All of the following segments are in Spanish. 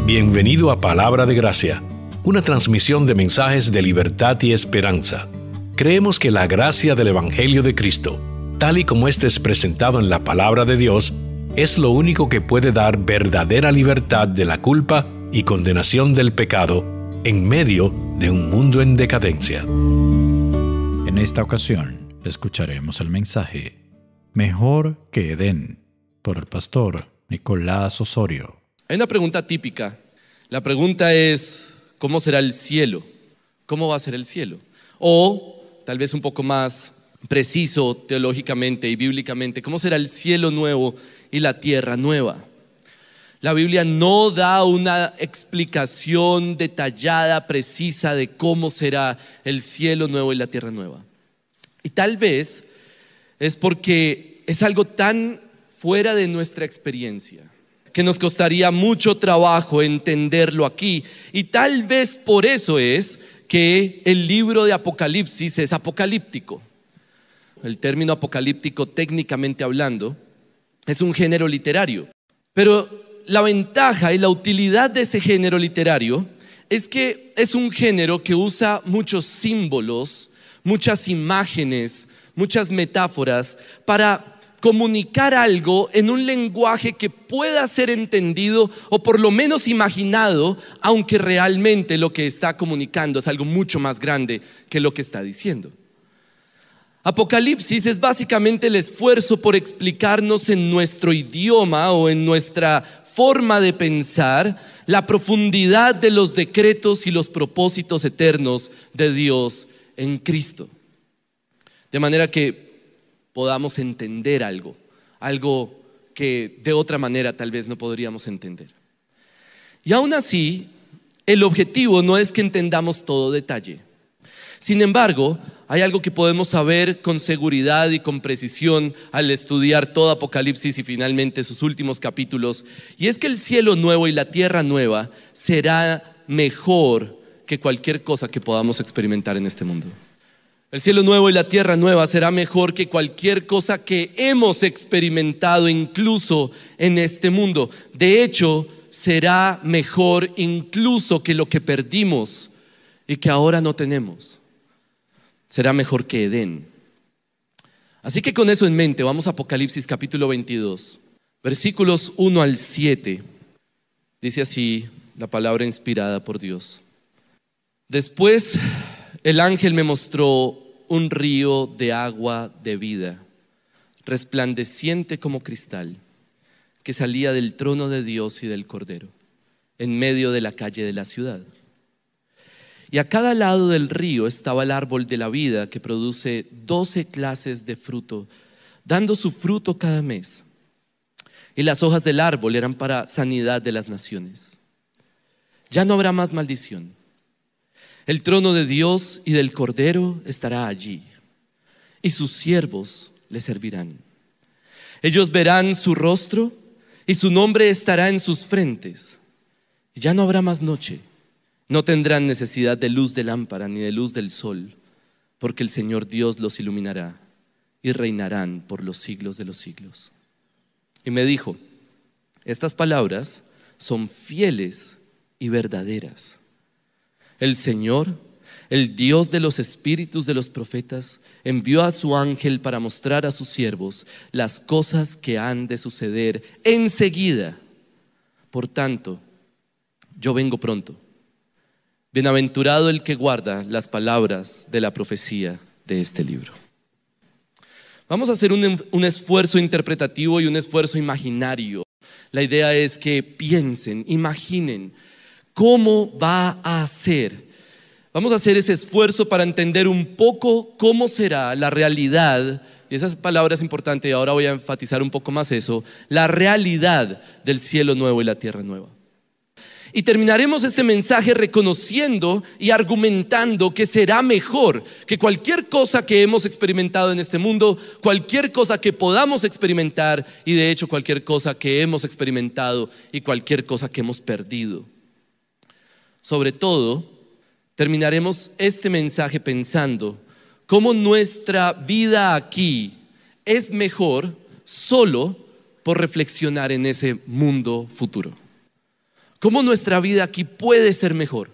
Bienvenido a Palabra de Gracia, una transmisión de mensajes de libertad y esperanza. Creemos que la gracia del Evangelio de Cristo, tal y como este es presentado en la Palabra de Dios, es lo único que puede dar verdadera libertad de la culpa y condenación del pecado en medio de un mundo en decadencia. En esta ocasión, escucharemos el mensaje Mejor que Edén, por el pastor Nicolás Osorio. Hay una pregunta típica. La pregunta es, ¿cómo será el cielo? ¿Cómo va a ser el cielo? O, tal vez un poco más preciso teológicamente y bíblicamente, ¿cómo será el cielo nuevo y la tierra nueva? La Biblia no da una explicación detallada, precisa de cómo será el cielo nuevo y la tierra nueva. Y tal vez es porque es algo tan fuera de nuestra experiencia que nos costaría mucho trabajo entenderlo aquí. Y tal vez por eso es que el libro de Apocalipsis es apocalíptico. El término apocalíptico, técnicamente hablando, es un género literario. Pero la ventaja y la utilidad de ese género literario es que es un género que usa muchos símbolos, muchas imágenes, muchas metáforas para comunicar algo en un lenguaje que pueda ser entendido o por lo menos imaginado, aunque realmente lo que está comunicando es algo mucho más grande que lo que está diciendo. Apocalipsis es básicamente el esfuerzo por explicarnos en nuestro idioma o en nuestra forma de pensar la profundidad de los decretos y los propósitos eternos de Dios en Cristo. De manera que podamos entender algo que de otra manera tal vez no podríamos entender. Y aún así, el objetivo no es que entendamos todo detalle. Sin embargo, hay algo que podemos saber con seguridad y con precisión al estudiar todo Apocalipsis y finalmente sus últimos capítulos, y es que el cielo nuevo y la tierra nueva será mejor que cualquier cosa que podamos experimentar en este mundo. El cielo nuevo y la tierra nueva será mejor que cualquier cosa que hemos experimentado incluso en este mundo. De hecho, será mejor incluso que lo que perdimos y que ahora no tenemos. Será mejor que Edén. Así que con eso en mente, vamos a Apocalipsis capítulo 22, versículos 1 al 7. Dice así la palabra inspirada por Dios. Después el ángel me mostró un río de agua de vida, resplandeciente como cristal, que salía del trono de Dios y del Cordero, en medio de la calle de la ciudad. Y a cada lado del río estaba el árbol de la vida, que produce 12 clases de fruto, dando su fruto cada mes. Y las hojas del árbol eran para sanidad de las naciones. Ya no habrá más maldición. El trono de Dios y del Cordero estará allí, y sus siervos le servirán. Ellos verán su rostro, y su nombre estará en sus frentes. Ya no habrá más noche. No tendrán necesidad de luz de lámpara ni de luz del sol, porque el Señor Dios los iluminará, y reinarán por los siglos de los siglos. Y me dijo: estas palabras son fieles y verdaderas. El Señor, el Dios de los espíritus de los profetas, envió a su ángel para mostrar a sus siervos las cosas que han de suceder enseguida. Por tanto, yo vengo pronto. Bienaventurado el que guarda las palabras de la profecía de este libro. Vamos a hacer un esfuerzo interpretativo y un esfuerzo imaginario. La idea es que piensen, imaginen cómo va a ser. Vamos a hacer ese esfuerzo para entender un poco cómo será la realidad, y esa palabra es importante y ahora voy a enfatizar un poco más eso, la realidad del cielo nuevo y la tierra nueva. Y terminaremos este mensaje reconociendo y argumentando que será mejor que cualquier cosa que hemos experimentado en este mundo, cualquier cosa que podamos experimentar y de hecho cualquier cosa que hemos experimentado y cualquier cosa que hemos perdido. Sobre todo, terminaremos este mensaje pensando cómo nuestra vida aquí es mejor solo por reflexionar en ese mundo futuro. cómo nuestra vida aquí puede ser mejor,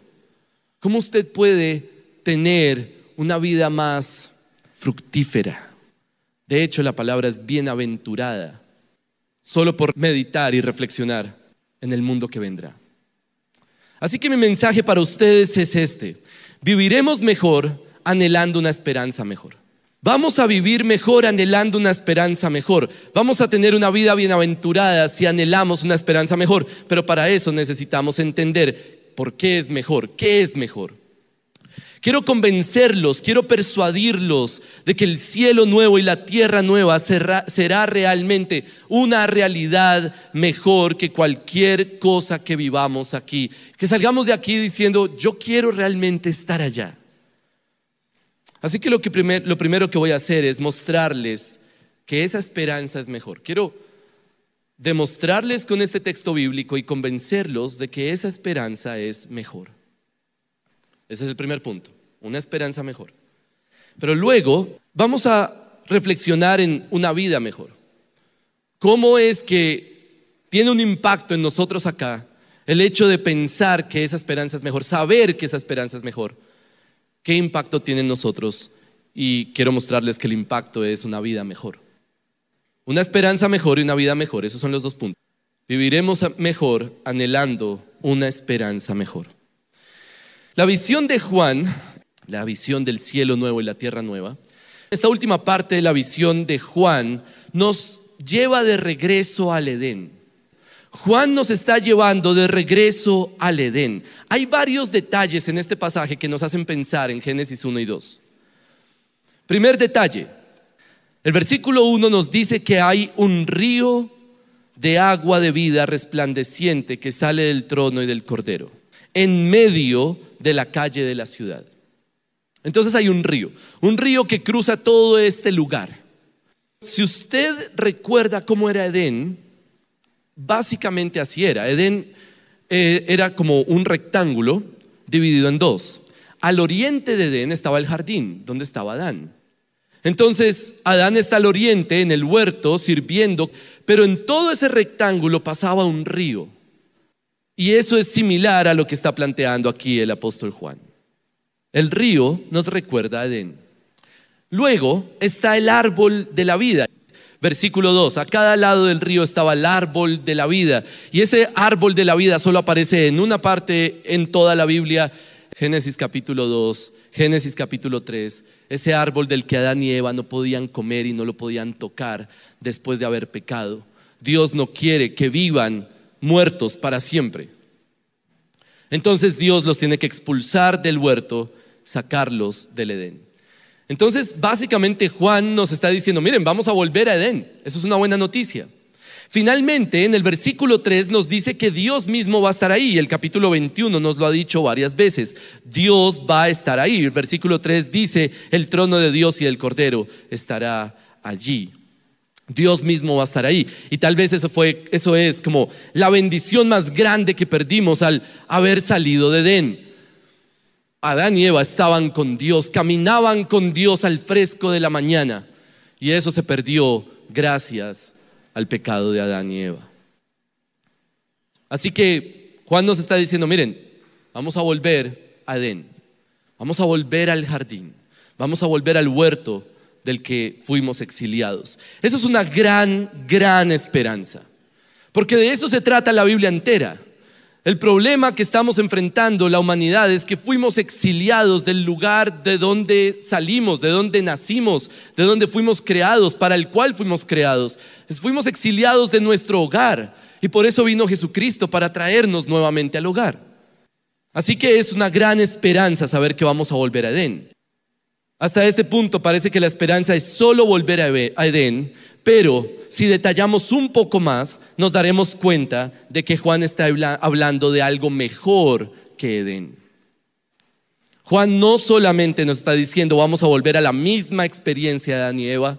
cómo usted puede tener una vida más fructífera. De hecho, la palabra es bienaventurada, solo por meditar y reflexionar en el mundo que vendrá. Así que mi mensaje para ustedes es este: viviremos mejor anhelando una esperanza mejor. Vamos a vivir mejor anhelando una esperanza mejor. Vamos a tener una vida bienaventurada si anhelamos una esperanza mejor. Pero para eso necesitamos entender por qué es mejor, qué es mejor. Quiero convencerlos, quiero persuadirlos de que el cielo nuevo y la tierra nueva será realmente una realidad mejor que cualquier cosa que vivamos aquí. Que salgamos de aquí diciendo: yo quiero realmente estar allá. Así que lo primero que voy a hacer es mostrarles que esa esperanza es mejor. Quiero demostrarles con este texto bíblico y convencerlos de que esa esperanza es mejor. Ese es el primer punto, una esperanza mejor. Pero luego vamos a reflexionar en una vida mejor. ¿Cómo es que tiene un impacto en nosotros acá el hecho de pensar que esa esperanza es mejor, saber que esa esperanza es mejor? ¿Qué impacto tiene en nosotros? Y quiero mostrarles que el impacto es una vida mejor. Una esperanza mejor y una vida mejor, esos son los dos puntos. Viviremos mejor anhelando una esperanza mejor. La visión de Juan, la visión del cielo nuevo y la tierra nueva, esta última parte de la visión de Juan nos lleva de regreso al Edén. Juan nos está llevando de regreso al Edén. Hay varios detalles en este pasaje que nos hacen pensar en Génesis 1 y 2. Primer detalle, el versículo 1 nos dice que hay un río de agua de vida resplandeciente que sale del trono y del Cordero, en medio de la calle de la ciudad. Entonces hay un río que cruza todo este lugar. Si usted recuerda cómo era Edén, básicamente así era. Edén era como un rectángulo dividido en dos. Al oriente de Edén estaba el jardín, donde estaba Adán. Entonces Adán está al oriente, en el huerto, sirviendo, pero en todo ese rectángulo pasaba un río. Y eso es similar a lo que está planteando aquí el apóstol Juan. El río nos recuerda a Edén. Luego está el árbol de la vida. Versículo 2, a cada lado del río estaba el árbol de la vida. Y ese árbol de la vida solo aparece en una parte en toda la Biblia. Génesis capítulo 2, Génesis capítulo 3. Ese árbol del que Adán y Eva no podían comer y no lo podían tocar después de haber pecado. Dios no quiere que vivan muertos para siempre. Entonces Dios los tiene que expulsar del huerto, sacarlos del Edén. Entonces básicamente Juan nos está diciendo: miren, vamos a volver a Edén. Eso es una buena noticia. Finalmente en el versículo 3 nos dice que Dios mismo va a estar ahí. El capítulo 21 nos lo ha dicho varias veces. Dios va a estar ahí. El versículo 3 dice: el trono de Dios y del Cordero estará allí. Dios mismo va a estar ahí. Y tal vez eso es como la bendición más grande que perdimos al haber salido de Edén. Adán y Eva estaban con Dios, caminaban con Dios al fresco de la mañana, y eso se perdió gracias al pecado de Adán y Eva. Así que Juan nos está diciendo: miren, vamos a volver a Edén, vamos a volver al jardín, vamos a volver al huerto del que fuimos exiliados. Eso es una gran esperanza, porque de eso se trata la Biblia entera. El problema que estamos enfrentando la humanidad es que fuimos exiliados del lugar de donde salimos, de donde nacimos, de donde fuimos creados, para el cual fuimos creados. Fuimos exiliados de nuestro hogar, y por eso vino Jesucristo, para traernos nuevamente al hogar. Así que es una gran esperanza saber que vamos a volver a Edén. Hasta este punto parece que la esperanza es solo volver a Edén, pero si detallamos un poco más, nos daremos cuenta de que Juan está hablando de algo mejor que Edén. Juan no solamente nos está diciendo vamos a volver a la misma experiencia de Adán y Eva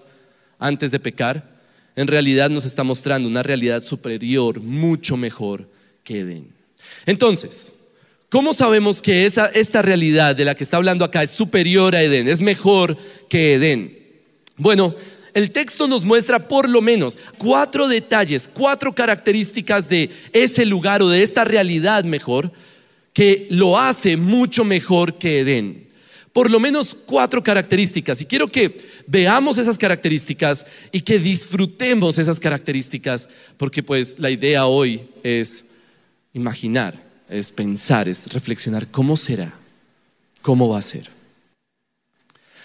antes de pecar. En realidad nos está mostrando una realidad superior, mucho mejor que Edén. Entonces, ¿cómo sabemos que esta realidad de la que está hablando acá es superior a Edén, es mejor que Edén? Bueno, el texto nos muestra por lo menos 4 detalles, 4 características de ese lugar o de esta realidad mejor, que lo hace mucho mejor que Edén. Por lo menos 4 características, y quiero que veamos esas características y que disfrutemos esas características, porque pues la idea hoy es imaginar, es pensar, es reflexionar cómo será, cómo va a ser.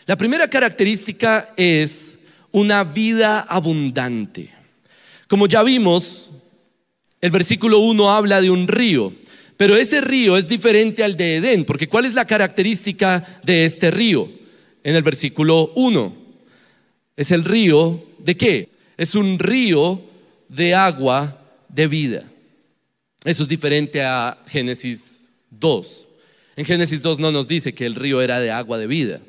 La primera característica es una vida abundante. Como ya vimos, el versículo 1 habla de un río, pero ese río es diferente al de Edén, porque ¿cuál es la característica de este río? En el versículo 1, es el río ¿de qué? Es un río de agua de vida. Eso es diferente a Génesis 2. En Génesis 2 no nos dice que el río era de agua de vida.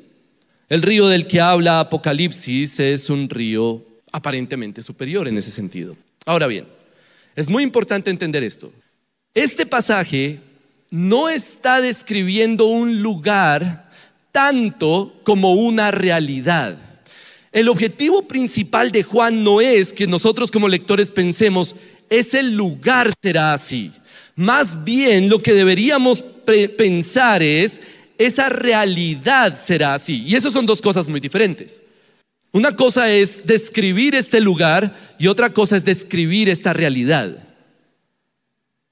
El río del que habla Apocalipsis es un río aparentemente superior en ese sentido. Ahora bien, es muy importante entender esto. Este pasaje no está describiendo un lugar tanto como una realidad. El objetivo principal de Juan no es que nosotros como lectores pensemos, ese lugar será así. Más bien lo que deberíamos pensar es, esa realidad será así. Y eso son 2 cosas muy diferentes. Una cosa es describir este lugar y otra cosa es describir esta realidad.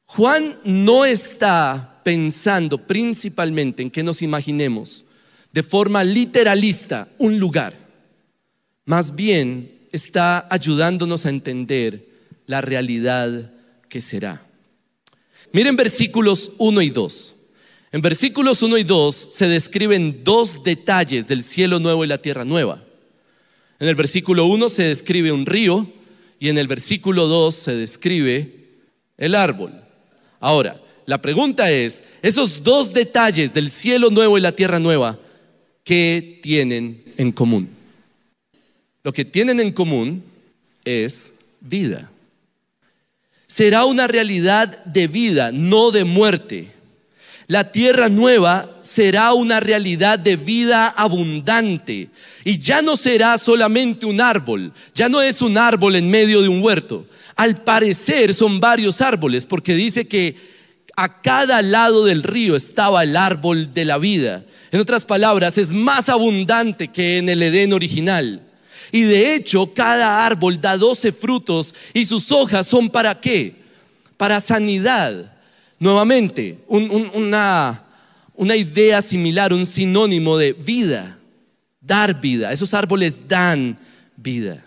Juan no está pensando principalmente en que nos imaginemos de forma literalista un lugar. Más bien está ayudándonos a entender la realidad que será. Miren versículos 1 y 2. En versículos 1 y 2 se describen 2 detalles del cielo nuevo y la tierra nueva. En el versículo 1 se describe un río y en el versículo 2 se describe el árbol. Ahora, la pregunta es, esos 2 detalles del cielo nuevo y la tierra nueva, ¿qué tienen en común? Lo que tienen en común es vida. Será una realidad de vida, no de muerte. La tierra nueva será una realidad de vida abundante y ya no será solamente un árbol, ya no es un árbol en medio de un huerto. Al parecer son varios árboles porque dice que a cada lado del río estaba el árbol de la vida. En otras palabras, es más abundante que en el Edén original. Y de hecho, cada árbol da 12 frutos y sus hojas son ¿para qué? Para sanidad. Nuevamente, una idea similar, un sinónimo de vida, dar vida. Esos árboles dan vida.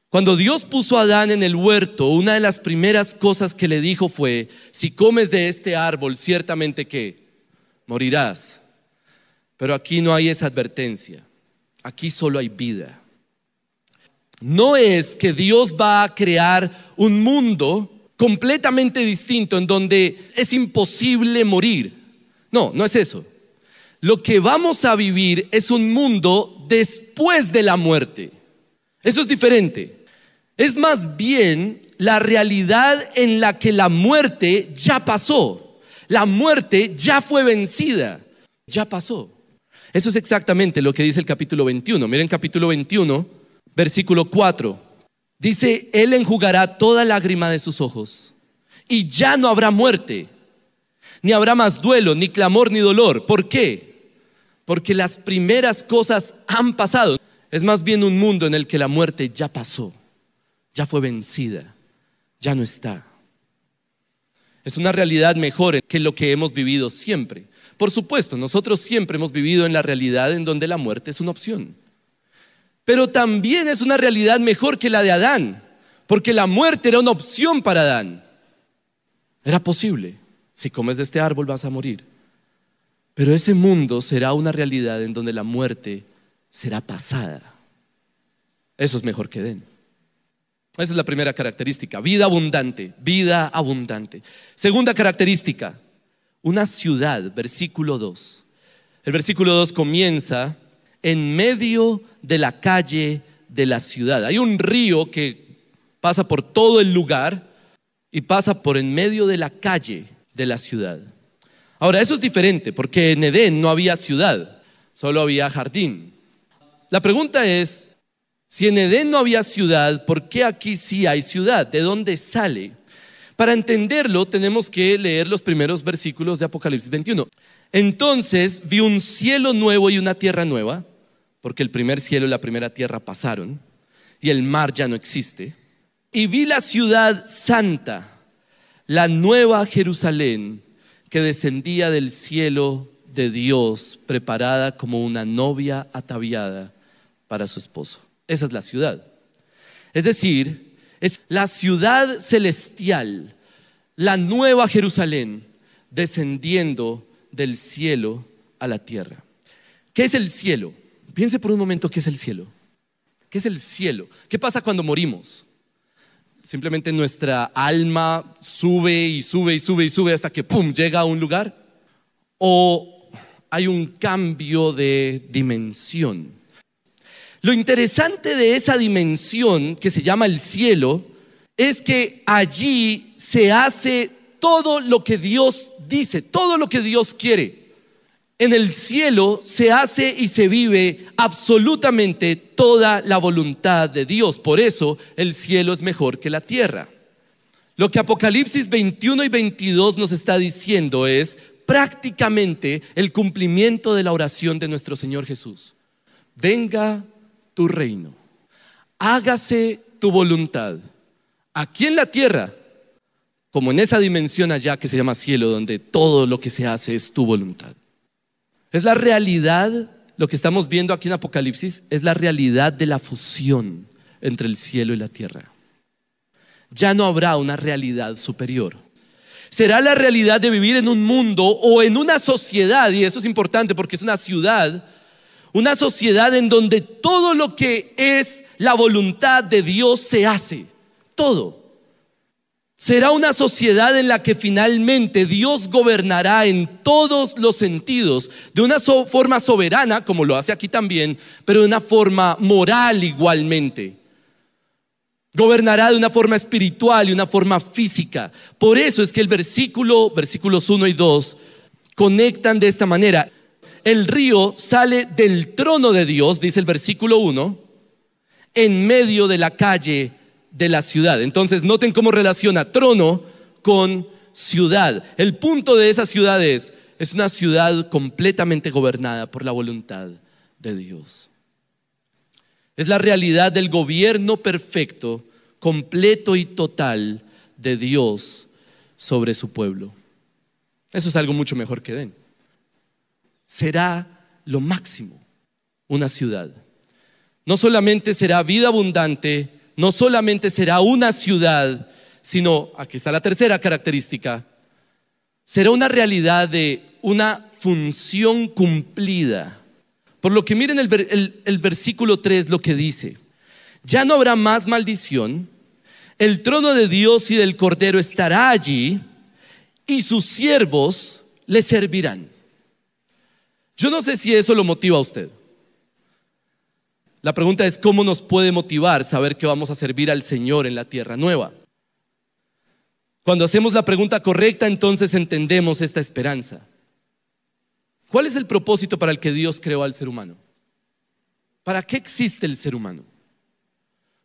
Cuando Dios puso a Adán en el huerto, una de las primeras cosas que le dijo fue, si comes de este árbol, ciertamente ¿qué? Morirás. Pero aquí no hay esa advertencia, aquí solo hay vida. No es que Dios va a crear un mundo completamente distinto en donde es imposible morir. No, no es eso. Lo que vamos a vivir es un mundo después de la muerte. Eso es diferente. Es más bien la realidad en la que la muerte ya pasó. La muerte ya fue vencida, ya pasó. Eso es exactamente lo que dice el capítulo 21. Miren capítulo 21, versículo 4. Dice, Él enjugará toda lágrima de sus ojos y ya no habrá muerte, ni habrá más duelo, ni clamor, ni dolor. ¿Por qué? Porque las primeras cosas han pasado. Es más bien un mundo en el que la muerte ya pasó, ya fue vencida, ya no está. Es una realidad mejor que lo que hemos vivido siempre. Por supuesto, nosotros siempre hemos vivido en la realidad en donde la muerte es una opción. Pero también es una realidad mejor que la de Adán, porque la muerte era una opción para Adán. Era posible, si comes de este árbol vas a morir. Pero ese mundo será una realidad en donde la muerte será pasada. Eso es mejor que Edén. Esa es la primera característica, vida abundante, vida abundante. Segunda característica, una ciudad, versículo 2. El versículo 2 comienza en medio de la calle de la ciudad. Hay un río que pasa por todo el lugar y pasa por en medio de la calle de la ciudad. Ahora, eso es diferente porque en Edén no había ciudad, solo había jardín. La pregunta es, Si en Edén no había ciudad, ¿por qué aquí sí hay ciudad? ¿De dónde sale? Para entenderlo tenemos que leer los primeros versículos de Apocalipsis 21. Entonces vi un cielo nuevo y una tierra nueva, porque el primer cielo y la primera tierra pasaron y el mar ya no existe. Y vi la ciudad santa, la nueva Jerusalén, que descendía del cielo de Dios, preparada como una novia ataviada para su esposo. Esa es la ciudad. Es decir, es la ciudad celestial, la nueva Jerusalén, descendiendo del cielo a la tierra. ¿Qué es el cielo? Piense por un momento qué es el cielo. ¿Qué es el cielo? ¿Qué pasa cuando morimos? Simplemente nuestra alma sube y sube y sube y sube hasta que ¡pum! Llega a un lugar. ¿O hay un cambio de dimensión? Lo interesante de esa dimensión que se llama el cielo es que allí se hace todo lo que Dios dice, todo lo que Dios quiere. En el cielo se hace y se vive absolutamente toda la voluntad de Dios. Por eso el cielo es mejor que la tierra. Lo que Apocalipsis 21 y 22 nos está diciendo es prácticamente el cumplimiento de la oración de nuestro Señor Jesús. Venga tu reino, hágase tu voluntad, aquí en la tierra, como en esa dimensión allá que se llama cielo, donde todo lo que se hace es tu voluntad. Es la realidad, lo que estamos viendo aquí en Apocalipsis, es la realidad de la fusión entre el cielo y la tierra. Ya no habrá una realidad superior. Será la realidad de vivir en un mundo o en una sociedad, y eso es importante porque es una ciudad, una sociedad en donde todo lo que es la voluntad de Dios se hace, todo. Será una sociedad en la que finalmente Dios gobernará en todos los sentidos, de una forma soberana, como lo hace aquí también, pero de una forma moral igualmente. Gobernará de una forma espiritual y una forma física. Por eso es que el versículos 1 y 2 conectan de esta manera. El río sale del trono de Dios, dice el versículo 1, en medio de la calle de la ciudad. Entonces noten cómo relaciona trono con ciudad. El punto de esa ciudad es una ciudad completamente gobernada por la voluntad de Dios. Es la realidad del gobierno perfecto, completo y total de Dios sobre su pueblo. Eso es algo mucho mejor que Edén. Será lo máximo una ciudad. No solamente será vida abundante, no solamente será una ciudad, sino, aquí está la tercera característica, será una realidad de una función cumplida. Por lo que miren el versículo 3 lo que dice: ya no habrá más maldición, el trono de Dios y del Cordero estará allí y sus siervos le servirán. Yo no sé si eso lo motiva a usted. La pregunta es: ¿cómo nos puede motivar saber que vamos a servir al Señor en la tierra nueva? Cuando hacemos la pregunta correcta, entonces entendemos esta esperanza. ¿Cuál es el propósito para el que Dios creó al ser humano? ¿Para qué existe el ser humano?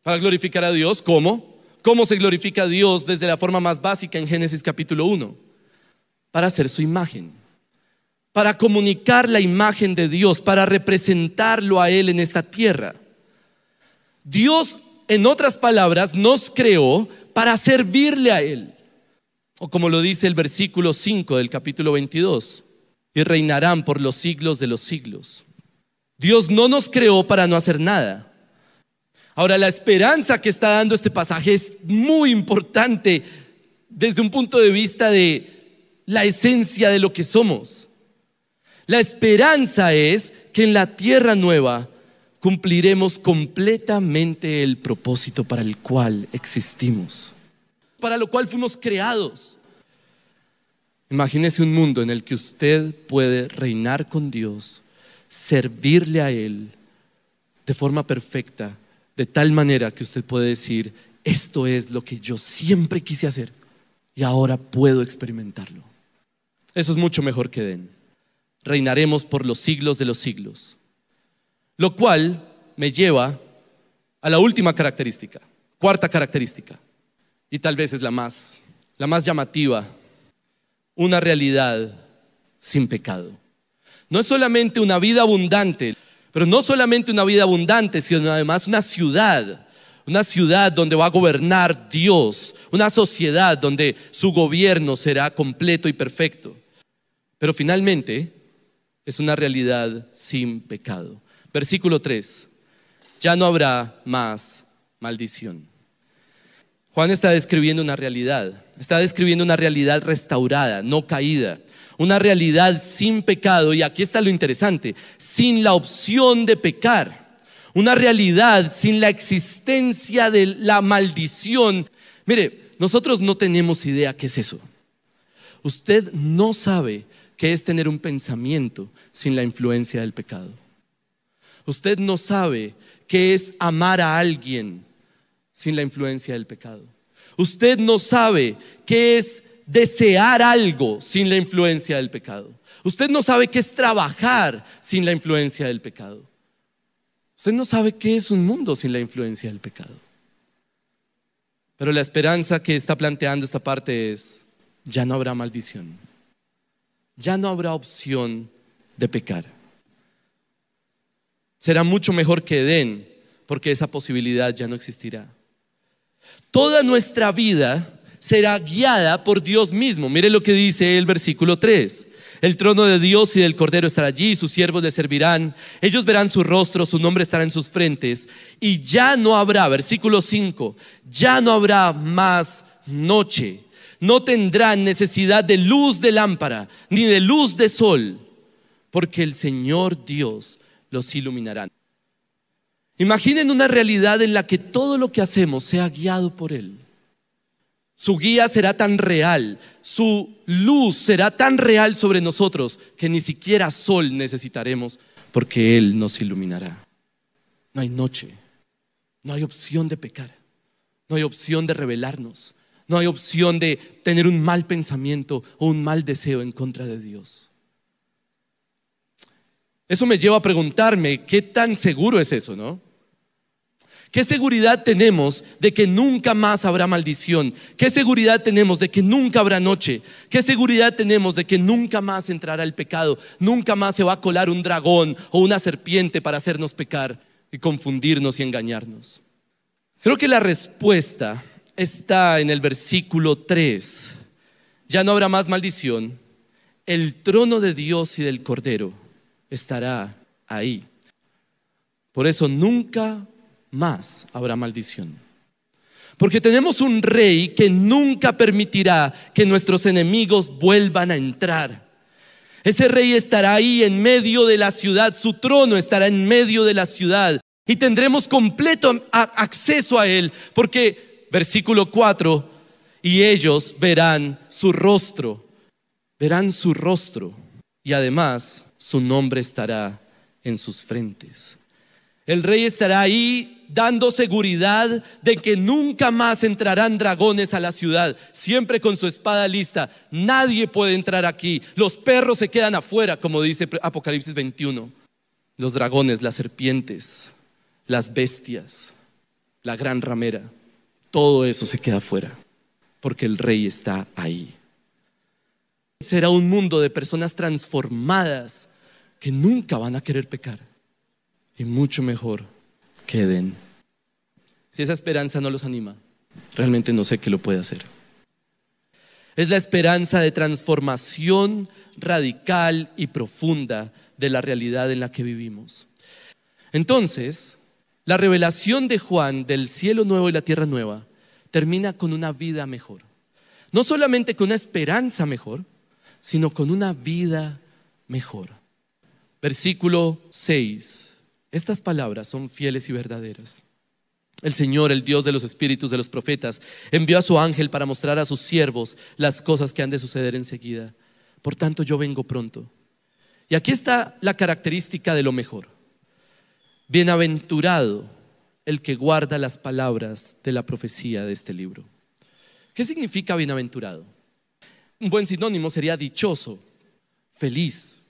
¿Para glorificar a Dios? ¿Cómo? ¿Cómo se glorifica a Dios desde la forma más básica en Génesis capítulo 1? Para hacer su imagen, para comunicar la imagen de Dios, para representarlo a Él en esta tierra. Dios, en otras palabras, nos creó para servirle a Él. O como lo dice el versículo 5 del capítulo 22, y reinarán por los siglos de los siglos. Dios no nos creó para no hacer nada. Ahora, la esperanza que está dando este pasaje es muy importante desde un punto de vista de la esencia de lo que somos. La esperanza es que en la tierra nueva cumpliremos completamente el propósito para el cual existimos, para lo cual fuimos creados. Imagínese un mundo en el que usted puede reinar con Dios, servirle a Él de forma perfecta, de tal manera que usted puede decir: esto es lo que yo siempre quise hacer y ahora puedo experimentarlo. Eso es mucho mejor que Edén. Reinaremos por los siglos de los siglos. Lo cual me lleva a la última característica, cuarta característica, y tal vez es la más llamativa, una realidad sin pecado. No es solamente una vida abundante, pero no solamente una vida abundante, sino además una ciudad donde va a gobernar Dios, una sociedad donde su gobierno será completo y perfecto. Pero finalmente es una realidad sin pecado. Versículo 3, ya no habrá más maldición. Juan está describiendo una realidad restaurada, no caída, una realidad sin pecado, y aquí está lo interesante, sin la opción de pecar, una realidad sin la existencia de la maldición. Mire, nosotros no tenemos idea qué es eso. Usted no sabe qué es tener un pensamiento sin la influencia del pecado. Usted no sabe qué es amar a alguien sin la influencia del pecado. Usted no sabe qué es desear algo sin la influencia del pecado. Usted no sabe qué es trabajar sin la influencia del pecado. Usted no sabe qué es un mundo sin la influencia del pecado. Pero la esperanza que está planteando esta parte es: ya no habrá maldición. Ya no habrá opción de pecar. Será mucho mejor que Edén, porque esa posibilidad ya no existirá. Toda nuestra vida será guiada por Dios mismo. Mire lo que dice el versículo 3. El trono de Dios y del Cordero estará allí, sus siervos le servirán. Ellos verán su rostro, su nombre estará en sus frentes. Y ya no habrá, versículo 5, ya no habrá más noche. No tendrán necesidad de luz de lámpara, ni de luz de sol, porque el Señor Dios los iluminará. Imaginen una realidad en la que todo lo que hacemos sea guiado por Él. Su guía será tan real, su luz será tan real sobre nosotros que ni siquiera sol necesitaremos, porque Él nos iluminará. No hay noche, no hay opción de pecar, no hay opción de rebelarnos, no hay opción de tener un mal pensamiento o un mal deseo en contra de Dios. Eso me lleva a preguntarme, ¿qué tan seguro es eso, no? ¿Qué seguridad tenemos de que nunca más habrá maldición? ¿Qué seguridad tenemos de que nunca habrá noche? ¿Qué seguridad tenemos de que nunca más entrará el pecado? Nunca más se va a colar un dragón o una serpiente para hacernos pecar y confundirnos y engañarnos. Creo que la respuesta está en el versículo 3. Ya no habrá más maldición. El trono de Dios y del Cordero estará ahí. Por eso nunca más habrá maldición. Porque tenemos un rey que nunca permitirá que nuestros enemigos vuelvan a entrar. Ese rey estará ahí en medio de la ciudad, su trono estará en medio de la ciudad y tendremos completo acceso a él, porque versículo 4, y ellos verán su rostro y además su nombre estará en sus frentes. El rey estará ahí dando seguridad de que nunca más entrarán dragones a la ciudad, siempre con su espada lista. Nadie puede entrar aquí. Los perros se quedan afuera, como dice Apocalipsis 21. Los dragones, las serpientes, las bestias, la gran ramera, todo eso se queda afuera, porque el rey está ahí. Será un mundo de personas transformadas que nunca van a querer pecar. Y mucho mejor que Edén. Si esa esperanza no los anima, realmente no sé qué lo puede hacer. Es la esperanza de transformación radical y profunda de la realidad en la que vivimos. Entonces, la revelación de Juan del cielo nuevo y la tierra nueva termina con una vida mejor. No solamente con una esperanza mejor, sino con una vida mejor. Versículo 6. Estas palabras son fieles y verdaderas. El Señor, el Dios de los espíritus de los profetas, envió a su ángel para mostrar a sus siervos las cosas que han de suceder enseguida. Por tanto, yo vengo pronto. Y aquí está la característica de lo mejor. Bienaventurado el que guarda las palabras de la profecía de este libro. ¿Qué significa bienaventurado? Un buen sinónimo sería dichoso, feliz.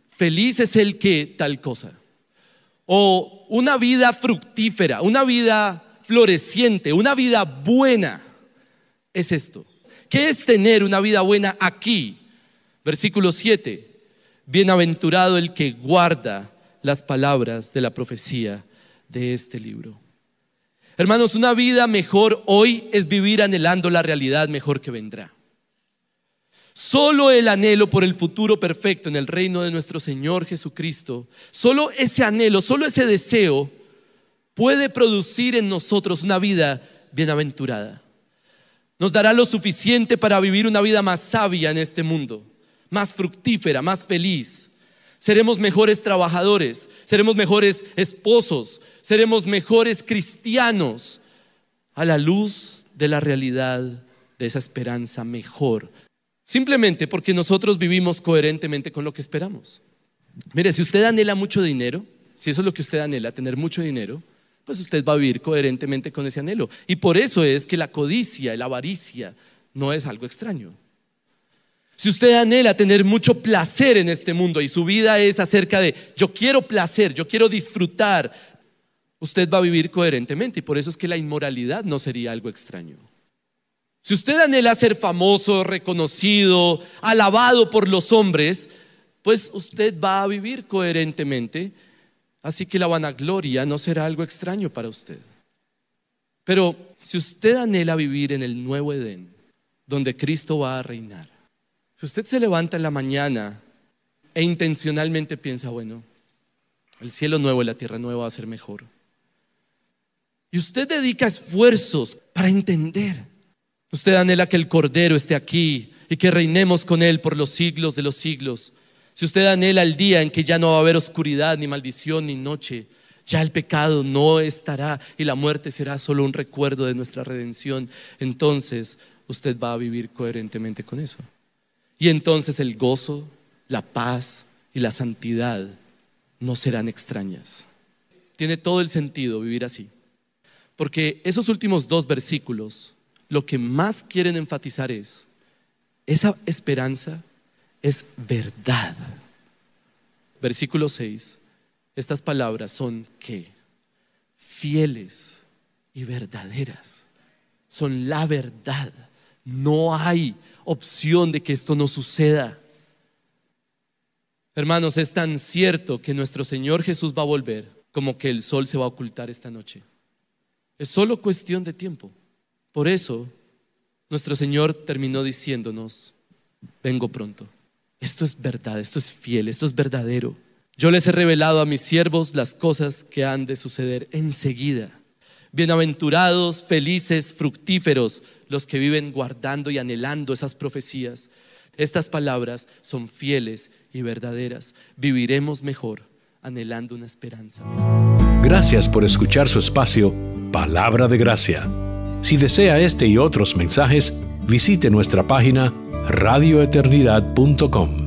Feliz es el que tal cosa. o una vida fructífera, una vida floreciente, una vida buena, es esto. ¿Qué es tener una vida buena aquí? Versículo 7. Bienaventurado el que guarda las palabras de la profecía de este libro. Hermanos, una vida mejor hoy es vivir anhelando la realidad mejor que vendrá. Solo el anhelo por el futuro perfecto en el reino de nuestro Señor Jesucristo, solo ese anhelo, solo ese deseo puede producir en nosotros una vida bienaventurada. Nos dará lo suficiente para vivir una vida más sabia en este mundo, más fructífera, más feliz. Seremos mejores trabajadores, seremos mejores esposos, seremos mejores cristianos a la luz de la realidad de esa esperanza mejor. Simplemente porque nosotros vivimos coherentemente con lo que esperamos. Mire, si usted anhela mucho dinero, si eso es lo que usted anhela, tener mucho dinero, pues usted va a vivir coherentemente con ese anhelo. Y por eso es que la codicia y la avaricia no es algo extraño. Si usted anhela tener mucho placer en este mundo y su vida es acerca de yo quiero placer, yo quiero disfrutar, usted va a vivir coherentemente y por eso es que la inmoralidad no sería algo extraño. Si usted anhela ser famoso, reconocido, alabado por los hombres, pues usted va a vivir coherentemente, así que la vanagloria no será algo extraño para usted. Pero si usted anhela vivir en el nuevo Edén, donde Cristo va a reinar, si usted se levanta en la mañana e intencionalmente piensa, bueno, el cielo nuevo y la tierra nueva va a ser mejor, y usted dedica esfuerzos para entender, usted anhela que el Cordero esté aquí y que reinemos con Él por los siglos de los siglos. Si usted anhela el día en que ya no va a haber oscuridad, ni maldición, ni noche, ya el pecado no estará y la muerte será solo un recuerdo de nuestra redención, entonces usted va a vivir coherentemente con eso. Y entonces el gozo, la paz y la santidad no serán extrañas. Tiene todo el sentido vivir así. Porque esos últimos 2 versículos lo que más quieren enfatizar es esa esperanza es verdad. Versículo 6. Estas palabras son ¿qué? Fieles y verdaderas. Son la verdad. No hay opción de que esto no suceda. Hermanos, es tan cierto que nuestro Señor Jesús va a volver como que el sol se va a ocultar esta noche. Es solo cuestión de tiempo. Por eso nuestro Señor terminó diciéndonos: vengo pronto. Esto es verdad, esto es fiel, esto es verdadero. Yo les he revelado a mis siervos las cosas que han de suceder enseguida. Bienaventurados, felices, fructíferos los que viven guardando y anhelando esas profecías. Estas palabras son fieles y verdaderas. Viviremos mejor anhelando una esperanza mejor. Gracias por escuchar su espacio Palabra de Gracia. Si desea este y otros mensajes, visite nuestra página radioeternidad.com.